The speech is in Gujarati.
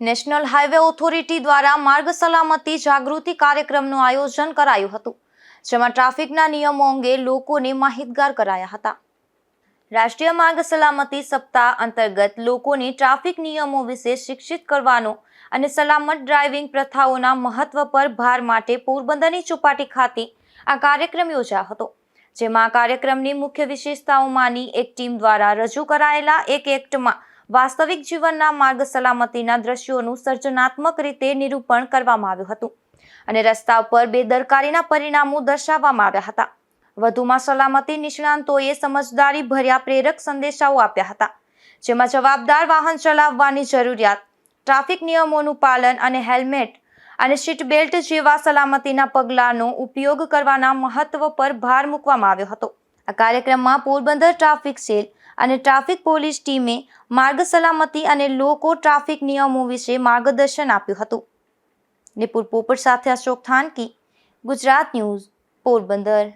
નેશનલ હાઈવે ઓથોરિટી દ્વારા માર્ગ સલામતી જાગૃતિ કાર્યક્રમનું આયોજન કરાયું હતું, જેમાં ટ્રાફિકના નિયમો અંગે લોકોને માહિતગાર કરાયા હતા. રાષ્ટ્રીય માર્ગ સલામતી સપ્તાહ અંતર્ગત લોકોને ટ્રાફિક નિયમો વિશે શિક્ષિત કરવાનો અને સલામત ડ્રાઇવિંગ પ્રથાઓના મહત્વ પર ભાર માટે પોરબંદરની ચોપાટી ખાતે આ કાર્યક્રમ યોજાયો હતો, જેમાં આ કાર્યક્રમની મુખ્ય વિશેષતાઓમાંની એક ટીમ દ્વારા રજૂ કરાયેલા એક એક્ટમાં વાસ્તવિક જીવનના માર્ગ સલામતીના દ્રશ્યોનું સર્જનાત્મક રીતે નિરૂપણ કરવામાં આવ્યું હતું અને રસ્તા પર બેદરકારીના પરિણામો દર્શાવવામાં આવ્યા હતા. વધુમાં સલામતી નિષ્ણાંતોએ સમજદારી ભર્યા પ્રેરક સંદેશાઓ આપ્યા હતા, જેમાં જવાબદાર વાહન ચલાવવાની જરૂરિયાત, ટ્રાફિક નિયમોનું પાલન અને હેલ્મેટ અને સીટ બેલ્ટ જેવા સલામતીના પગલાંનો ઉપયોગ કરવાના મહત્વ પર ભાર મૂકવામાં આવ્યો હતો. આ કાર્યક્રમમાં પોરબંદર ટ્રાફિક સેલ અને ટ્રાફિક પોલીસ ટીમે માર્ગ સલામતી અને લોકો ટ્રાફિક નિયમો વિશે માર્ગદર્શન આપ્યું હતું. નિપુર પોપટ સાથે અશોક થાનકી, ગુજરાત ન્યૂઝ, પોરબંદર.